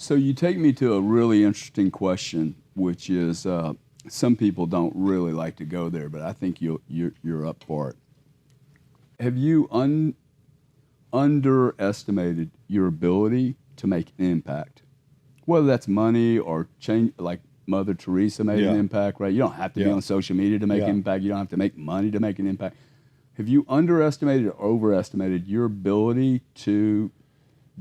So you take me to a really interesting question, which is some people don't really like to go there, but I think you're up for it. Have you underestimated your ability to make an impact? Whether that's money or change, like Mother Teresa made an impact, right? You don't have to be on social media to make an impact. You don't have to make money to make an impact. Have you underestimated or overestimated your ability to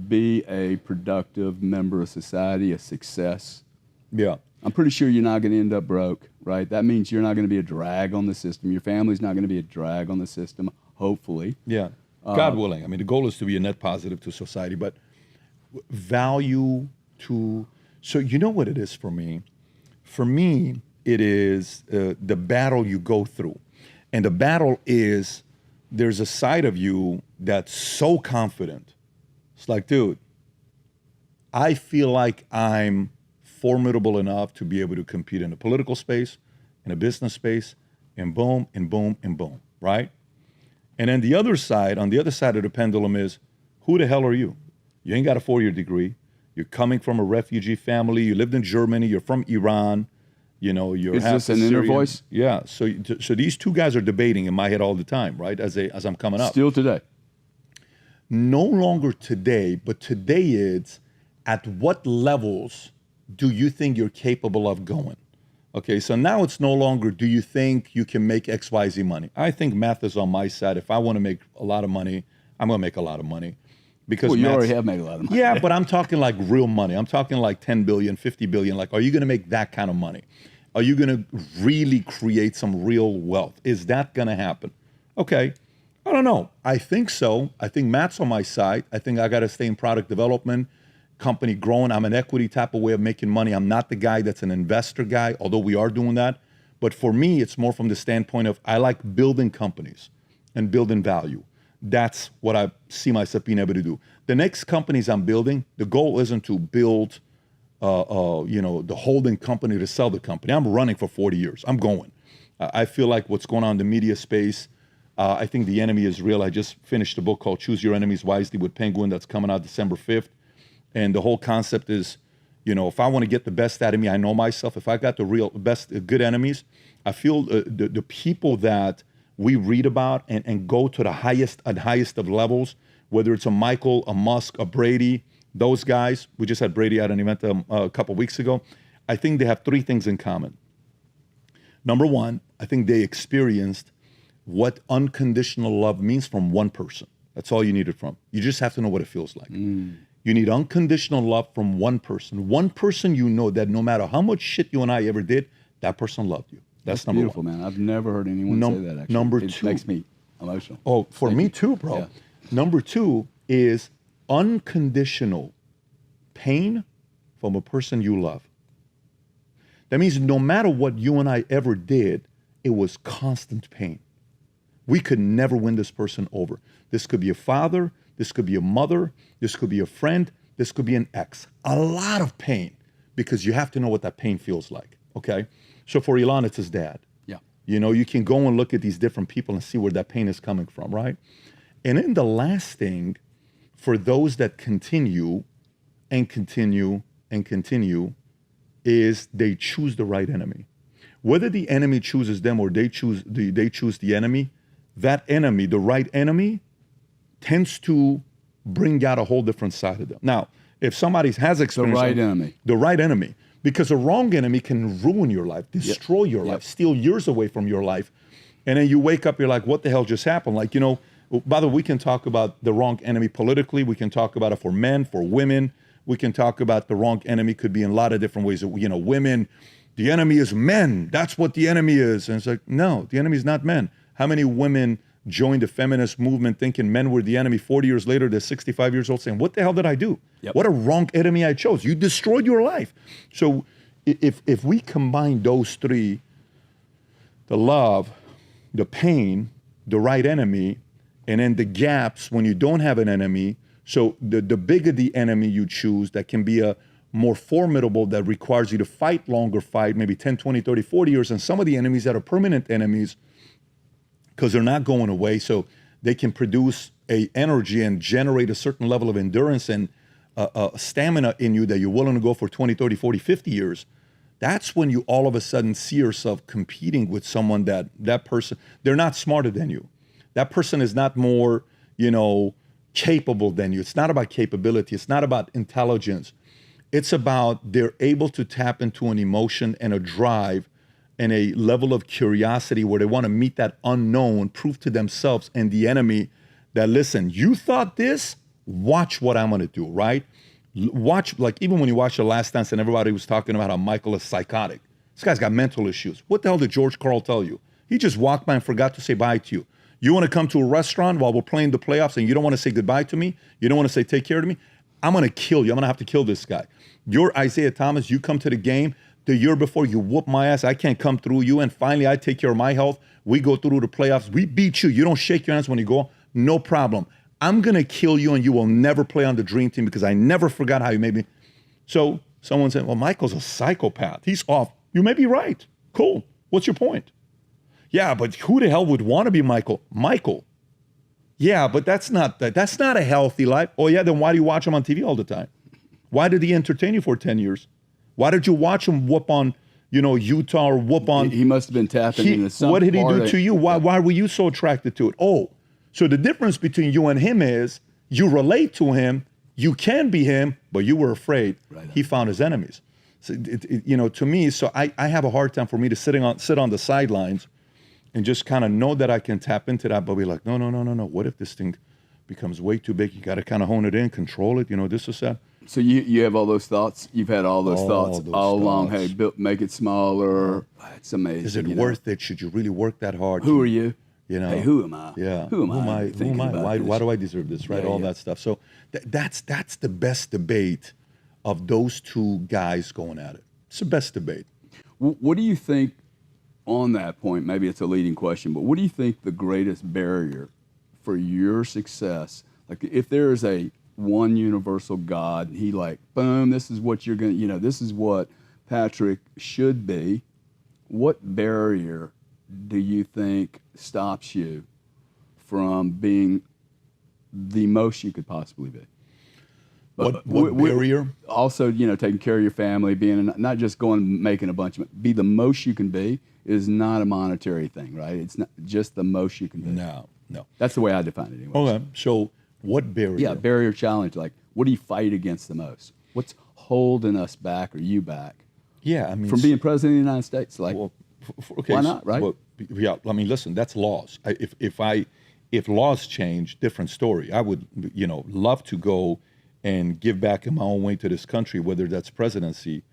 be a productive member of society, a success? Yeah. I'm pretty sure you're not going to end up broke, right? That means you're not going to be a drag on the system. Your family's not going to be a drag on the system, hopefully. Yeah. God willing. I mean, the goal is to be a net positive to society, but value to, so you know what it is for me? For me, it is the battle you go through. And the battle is there's a side of you that's so confident. It's like, dude, I feel like I'm formidable enough to be able to compete in a political space, in a business space, and boom, and boom, and boom, right? And then the other side, on the other side of the pendulum is, who the hell are you? You ain't got a 4-year degree. You're coming from a refugee family. You lived in Germany. You're from Iran. You know, you're Is half this an Syrian. inner voice? Yeah. So these two guys are debating in my head all the time, right? As I'm coming up. Still today? No longer today, but today it's at what levels do you think you're capable of going? Okay, so now it's no longer do you think you can make X, Y, Z money. I think math is on my side. If I want to make a lot of money, I'm going to make a lot of money. Because well, you already have made a lot of money. Yeah, but I'm talking like real money. I'm talking like 10 billion, 50 billion. Like, are you going to make that kind of money? Are you going to really create some real wealth? Is that going to happen? Okay, I don't know. I think so. I think Matt's on my side. I think I got to stay in product development, company growing. I'm an equity type of way of making money. I'm not the guy that's an investor guy, although we are doing that. But for me, it's more from the standpoint of I like building companies and building value. That's what I see myself being able to do. The next companies I'm building, the goal isn't to build, the holding company to sell the company. I'm running for 40 years. I'm going. I feel like what's going on in the media space, I think the enemy is real. I just finished a book called Choose Your Enemies Wisely with Penguin that's coming out December 5th. And the whole concept is, if I want to get the best out of me, I know myself. If I got the real best, good enemies, I feel the people that we read about and go to the highest of levels, whether it's a Michael, a Musk, a Brady, those guys. We just had Brady at an event a couple weeks ago. I think they have 3 things in common. Number one, I think they experienced what unconditional love means from one person. That's all you need it from. You just have to know what it feels like. You need unconditional love from one person. One person that no matter how much shit you and I ever did, that person loved you. That's number beautiful, one. man. I've never heard anyone say that, actually. Number it two. makes me emotional. Oh, for Thank me you. too, bro. Yeah. Number 2 is unconditional pain from a person you love. That means no matter what you and I ever did, it was constant pain. We could never win this person over. This could be a father, this could be a mother, this could be a friend, this could be an ex. A lot of pain, because you have to know what that pain feels like, okay? So for Elon, it's his dad. Yeah. You can go and look at these different people and see where that pain is coming from, right? And then the last thing, for those that continue and continue and continue, is they choose the right enemy. Whether the enemy chooses them or they choose the enemy, that enemy, the right enemy, tends to bring out a whole different side of them. Now, if somebody has experience... The right enemy. Because a wrong enemy can ruin your life, destroy your life, steal years away from your life. And then you wake up, you're like, what the hell just happened? Like, by the way, we can talk about the wrong enemy politically. We can talk about it for men, for women. We can talk about the wrong enemy could be in a lot of different ways. Women, the enemy is men. That's what the enemy is. And it's like, no, the enemy is not men. How many women joined the feminist movement thinking men were the enemy? 40 years later, they're 65 years old saying, what the hell did I do? Yep. What a wrong enemy I chose. You destroyed your life. So if we combine those 3, the love, the pain, the right enemy, and then the gaps when you don't have an enemy, so the bigger the enemy you choose, that can be a more formidable, that requires you to fight longer, maybe 10, 20, 30, 40 years, and some of the enemies that are permanent enemies, because they're not going away, so they can produce a energy and generate a certain level of endurance and stamina in you that you're willing to go for 20, 30, 40, 50 years, that's when you all of a sudden see yourself competing with someone that person, they're not smarter than you. That person is not more, capable than you. It's not about capability. It's not about intelligence. It's about they're able to tap into an emotion and a drive and a level of curiosity where they want to meet that unknown, prove to themselves and the enemy that, listen, you thought this, watch what I'm going to do, right? Watch, like even when you watch The Last Dance and everybody was talking about how Michael is psychotic. This guy's got mental issues. What the hell did George Karl tell you? He just walked by and forgot to say bye to you. You want to come to a restaurant while we're playing the playoffs and you don't want to say goodbye to me? You don't want to say take care of me? I'm going to kill you. I'm going to have to kill this guy. You're Isaiah Thomas. You come to the game. The year before, you whoop my ass. I can't come through you. And finally, I take care of my health. We go through the playoffs. We beat you. You don't shake your hands when you go. No problem. I'm going to kill you and you will never play on the dream team because I never forgot how you made me. So someone said, well, Michael's a psychopath. He's off. You may be right. Cool. What's your point? Yeah, but who the hell would want to be Michael? Michael. Yeah, but that's not a healthy life. Oh, yeah, then why do you watch him on TV all the time? Why did he entertain you for 10 years? Why did you watch him whoop on, Utah or whoop on? He must have been tapping into something. What did he do to you? Why were you so attracted to it? Oh, so the difference between you and him is you relate to him, you can be him, but you were afraid. Right. He found his enemies. So to me, so I have a hard time for me to sit on the sidelines and just kind of know that I can tap into that, but be like, no. What if this thing becomes way too big? You got to kind of hone it in, control it. This is that. So you have all those thoughts? You've had all those thoughts all along. Hey, make it smaller. It's amazing. Is it worth it? Should you really work that hard? Who are you? Hey, who am I? Yeah. Who am I? Why do I deserve this? Right? All that stuff. So that's the best debate of those two guys going at it. It's the best debate. What do you think on that point? Maybe it's a leading question, but what do you think the greatest barrier for your success? Like if there is a one universal God, he boom, this is what you're going to, this is what Patrick should be. What barrier do you think stops you from being the most you could possibly be? What barrier? Also, taking care of your family, being not just going making a bunch of, be the most you can be is not a monetary thing, right? It's not just the most you can be. No. That's the way I define it anyway. Okay, so what barrier? Yeah, barrier challenge. Like, what do you fight against the most? What's holding us back or you back? Yeah, I mean, from being president of the United States, okay, why not, right? Well, yeah, I mean, listen, that's laws. If laws change, different story. I would, love to go and give back in my own way to this country, whether that's presidency,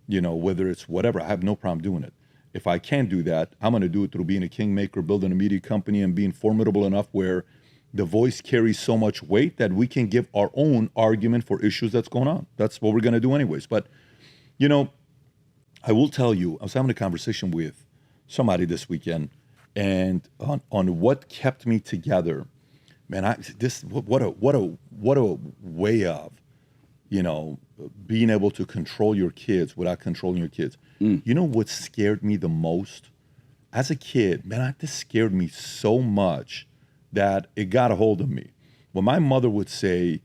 whether it's whatever. I have no problem doing it. If I can't do that, I'm going to do it through being a kingmaker, building a media company, and being formidable enough where the voice carries so much weight that we can give our own argument for issues that's going on. That's what we're going to do anyways. But, I will tell you, I was having a conversation with somebody this weekend, and on what kept me together, man, what a way of, being able to control your kids without controlling your kids. You know what scared me the most? As a kid, man, this scared me so much that it got a hold of me. When my mother would say,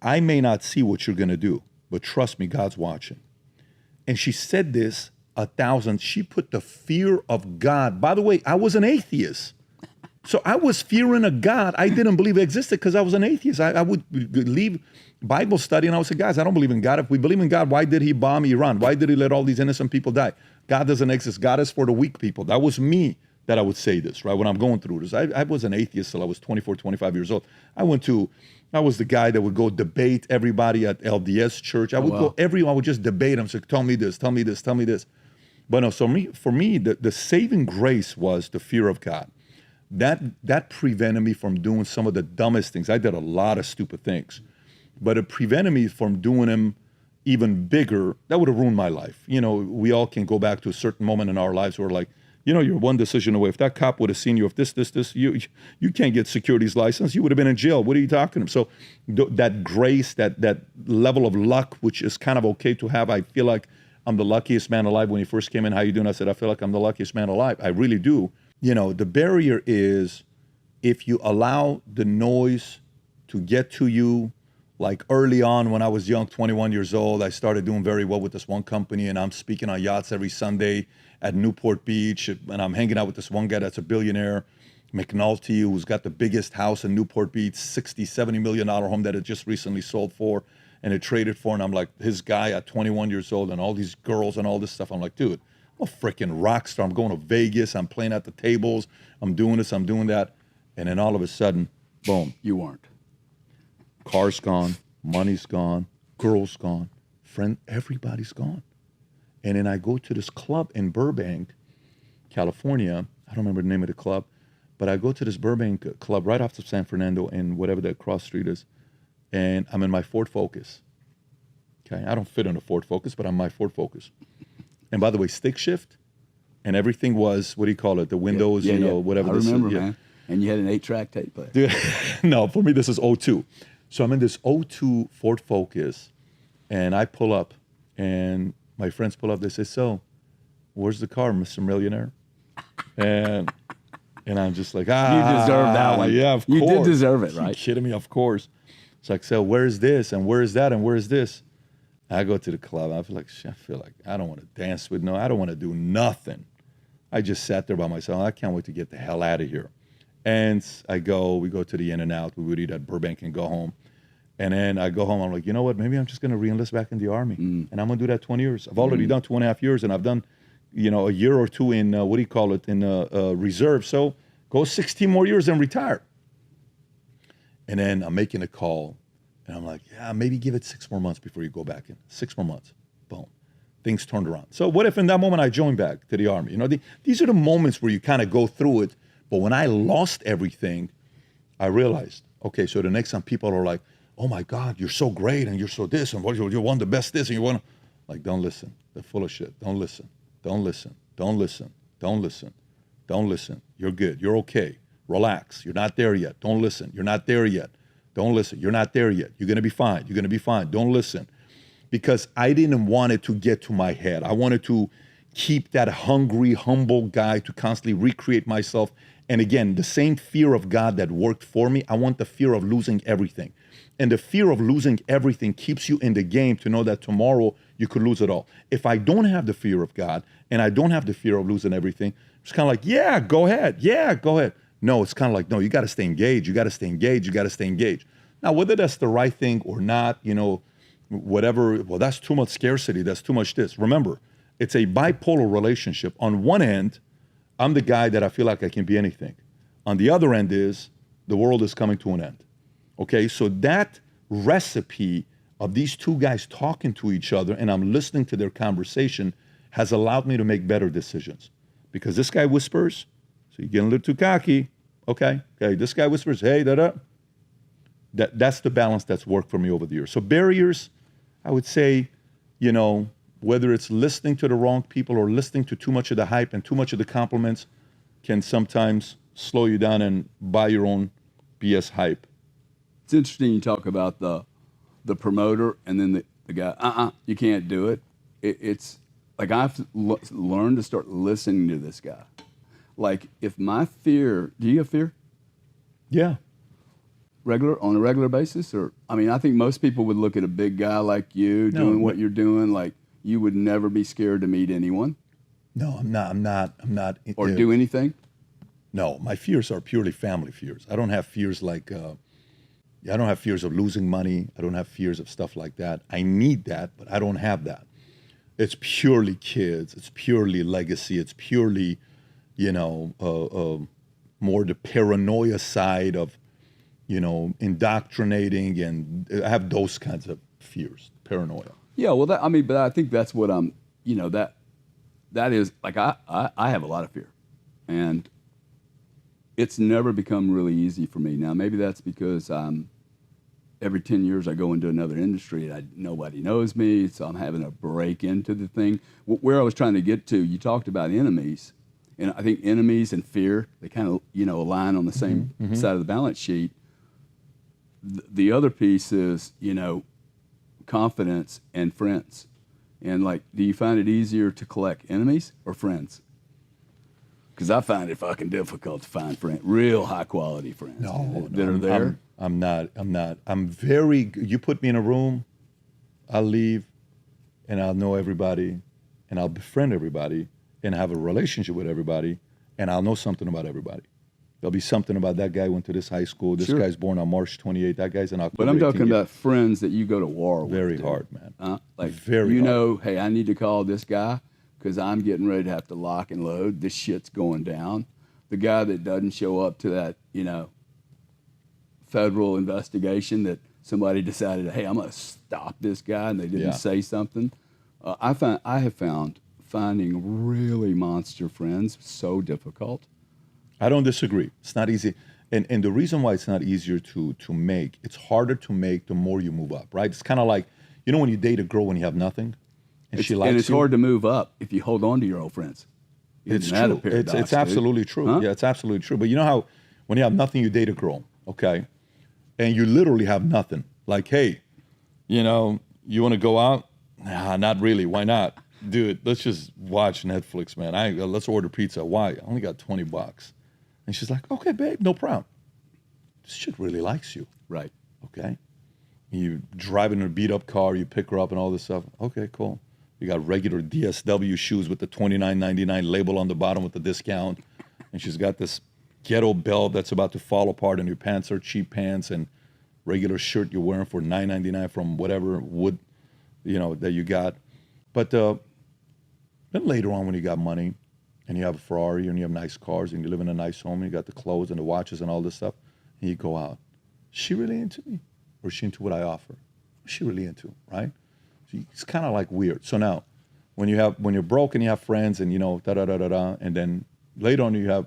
I may not see what you're going to do, but trust me, God's watching. And she said this 1,000. She put the fear of God. By the way, I was an atheist. So I was fearing a God I didn't believe existed because I was an atheist. I would leave Bible study and I would say, guys, I don't believe in God. If we believe in God, why did he bomb Iran? Why did he let all these innocent people die? God doesn't exist. God is for the weak people. That was me that I would say this, right? When I'm going through this. I was an atheist till I was 24, 25 years old. I was the guy that would go debate everybody at LDS church. I would I would just debate them. So tell me this, tell me this, tell me this. But no, so for me, the saving grace was the fear of God. That prevented me from doing some of the dumbest things. I did a lot of stupid things, but it prevented me from doing them even bigger. That would have ruined my life. We all can go back to a certain moment in our lives where you're one decision away. If that cop would have seen you, if this, you can't get security's license, you would have been in jail. What are you talking about? So that grace, that level of luck, which is kind of okay to have, I feel like I'm the luckiest man alive. When he first came in, how you doing? I said, I feel like I'm the luckiest man alive. I really do. The barrier is if you allow the noise to get to you, Like early on when I was young, 21 years old, I started doing very well with this one company, and I'm speaking on yachts every Sunday at Newport Beach, and I'm hanging out with this one guy that's a billionaire, McNulty, who's got the biggest house in Newport Beach, $60-70 million home that it just recently sold for, and it traded for, and I'm like, his guy at 21 years old, and all these girls and all this stuff. I'm like, dude, I'm a freaking rock star. I'm going to Vegas. I'm playing at the tables. I'm doing this. I'm doing that. And then all of a sudden, boom. You weren't. Car's gone. Money's gone. Girls gone. Friend, everybody's gone. And then I go to this club in Burbank, California. I don't remember the name of the club, but I go to this Burbank club right off of San Fernando in whatever that cross street is. And I'm in my Ford Focus. Okay, I don't fit in a Ford Focus, but I'm my Ford Focus. And by the way, stick shift, and everything was, what do you call it? The windows, whatever. I remember, man. And you had an 8-track tape player. Dude, no, for me, this is 02. So I'm in this 02 Ford Focus, and I pull up, and my friends pull up. They say, so, where's the car, Mr. Millionaire? And I'm just like, You deserve that one. Yeah, of course. You did deserve it, right? You kidding me? Of course. It's like, so where's this, and where's that, and where's this? I go to the club. I feel like I don't want to dance with I don't want to do nothing. I just sat there by myself. I can't wait to get the hell out of here. And we go to the In-N-Out. We would eat at Burbank and go home. And then I go home. I'm like, you know what? Maybe I'm just going to re-enlist back in the Army. And I'm going to do that 20 years. I've already done 2.5 years, and I've done, a year or two in, in reserve. So go 16 more years and retire. And then I'm making a call. And I'm like, yeah, maybe give it 6 more months before you go back in. 6 more months. Boom. Things turned around. So what if in that moment I joined back to the Army? These are the moments where you kind of go through it. But when I lost everything, I realized, okay, so the next time people are like, oh my God, you're so great and you're so this and you won the best this and you won. Like, don't listen. They're full of shit. Don't listen. Don't listen. Don't listen. Don't listen. Don't listen. You're good. You're okay. Relax. You're not there yet. Don't listen. You're not there yet. Don't listen. You're not there yet. You're going to be fine. You're going to be fine. Don't listen. Because I didn't want it to get to my head. I wanted to keep that hungry, humble guy to constantly recreate myself. And again, the same fear of God that worked for me, I want the fear of losing everything. And the fear of losing everything keeps you in the game to know that tomorrow you could lose it all. If I don't have the fear of God and I don't have the fear of losing everything, it's kind of like, yeah, go ahead. Yeah, go ahead. No, it's kind of like, no, you got to stay engaged. You got to stay engaged. You got to stay engaged. Now, whether that's the right thing or not, whatever, well, that's too much scarcity. That's too much this. Remember, it's a bipolar relationship. On one end, I'm the guy that I feel like I can be anything. On the other end is the world is coming to an end. Okay, so that recipe of these two guys talking to each other and I'm listening to their conversation has allowed me to make better decisions. Because this guy whispers, so you're getting a little too cocky. Okay, this guy whispers, hey, da-da. That's the balance that's worked for me over the years. So barriers, I would say, whether it's listening to the wrong people or listening to too much of the hype and too much of the compliments can sometimes slow you down and buy your own BS hype. It's interesting you talk about the promoter and then the guy, you can't do it. It's like I have to learn to start listening to this guy. Like if my fear, do you have fear? Yeah. On a regular basis? Or, I think most people would look at a big guy like you doing what you're doing, like you would never be scared to meet anyone. No, I'm not. Or do anything? No, my fears are purely family fears. I don't have fears like, I don't have fears of losing money. I don't have fears of stuff like that. I need that, but I don't have that. It's purely kids. It's purely legacy. It's purely, more the paranoia side of, indoctrinating, and I have those kinds of fears, paranoia. Yeah, well, but I think that's what I'm, that is, like, I have a lot of fear. And it's never become really easy for me. Now, maybe that's because every 10 years I go into another industry and nobody knows me, so I'm having to break into the thing. Where I was trying to get to, you talked about enemies. And I think enemies and fear, they kind of, align on the same side of the balance sheet. The other piece is, confidence and friends. And like, do you find it easier to collect enemies or friends? Because I find it fucking difficult to find real high quality friends that are there. I'm not. I'm very. You put me in a room, I'll leave, and I'll know everybody, and I'll befriend everybody, and have a relationship with everybody, and I'll know something about everybody. There'll be something about that guy went to this high school. This guy's born on March 28th. That guy's in October. But I'm talking about friends that you go to war with. Very hard, man. Like very hard. know, hey, I need to call this guy because I'm getting ready to have to lock and load. This shit's going down. The guy that doesn't show up to that, federal investigation that somebody decided, hey, I'm going to stop this guy, and they didn't say something. I have found finding really monster friends so difficult. I don't disagree. It's not easy. And the reason why it's not easier to make, it's harder to make the more you move up, right? It's kind of like, when you date a girl when you have nothing, and she likes you. And it's hard to move up if you hold on to your old friends. It's true. It's absolutely true. Huh? Yeah, it's absolutely true. But you know how when you have nothing, you date a girl, okay? And you literally have nothing. Like, hey, you want to go out? Nah, not really. Why not? Dude, let's just watch Netflix, man. Let's order pizza. Why? I only got $20. And she's like, okay, babe, no problem. This chick really likes you. Right. Okay. You drive in a beat-up car, you pick her up and all this stuff. Okay, cool. You got regular DSW shoes with the $29.99 label on the bottom with the discount. And she's got this ghetto belt that's about to fall apart, and your pants are cheap pants, and regular shirt you're wearing for $9.99 from whatever wood, that you got. But then later on when you got money, and you have a Ferrari, and you have nice cars, and you live in a nice home, and you got the clothes and the watches and all this stuff, and you go out. Is she really into me? Or is she into what I offer? What's she really into, right? So it's kind of like weird. So now, when you're broke and you have friends and, and then later on you have,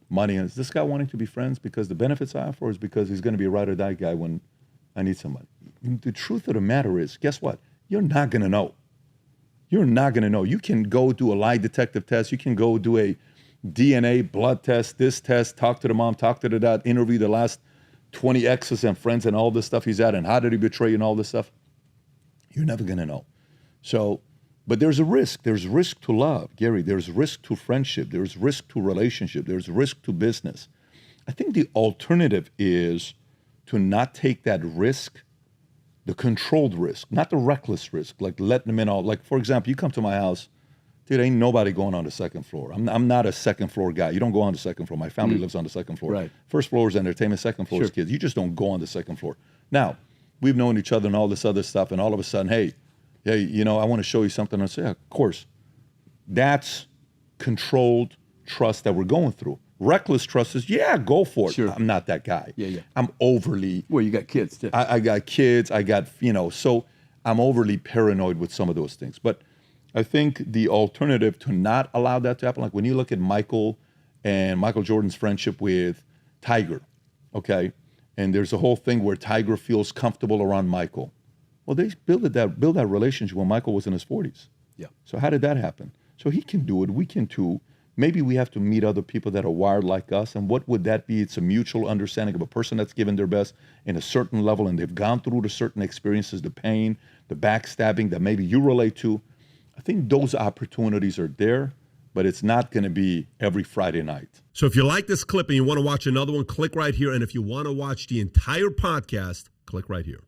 money, and is this guy wanting to be friends because the benefits I offer, or is because he's going to be a ride or die guy when I need somebody? The truth of the matter is, guess what? You're not going to know. You're not going to know. You can go do a lie detective test. You can go do a DNA, blood test, this test, talk to the mom, talk to the dad, interview the last 20 exes and friends and all this stuff he's at, and how did he betray you and all this stuff. You're never going to know. So, but there's a risk. There's risk to love, Gary. There's risk to friendship. There's risk to relationship. There's risk to business. I think the alternative is to not take that risk, the controlled risk, not the reckless risk, like letting them in all. Like, for example, you come to my house, dude, ain't nobody going on the second floor. I'm not a second floor guy. You don't go on the second floor. My family lives on the second floor. Right. First floor is entertainment, second floor is kids. You just don't go on the second floor. Now, we've known each other and all this other stuff, and all of a sudden, hey, I want to show you something. I say, yeah, of course. That's controlled trust that we're going through. Reckless trust is, go for it. Sure. I'm not that guy. Yeah. I'm overly. Well, you got kids too. I got kids. I got, so I'm overly paranoid with some of those things. But I think the alternative to not allow that to happen, like when you look at Michael and Michael Jordan's friendship with Tiger, okay? And there's a whole thing where Tiger feels comfortable around Michael. Well, they built that relationship when Michael was in his 40s. Yeah. So how did that happen? So he can do it. We can too. Maybe we have to meet other people that are wired like us. And what would that be? It's a mutual understanding of a person that's given their best in a certain level, and they've gone through the certain experiences, the pain, the backstabbing that maybe you relate to. I think those opportunities are there, but it's not going to be every Friday night. So if you like this clip and you want to watch another one, click right here. And if you want to watch the entire podcast, click right here.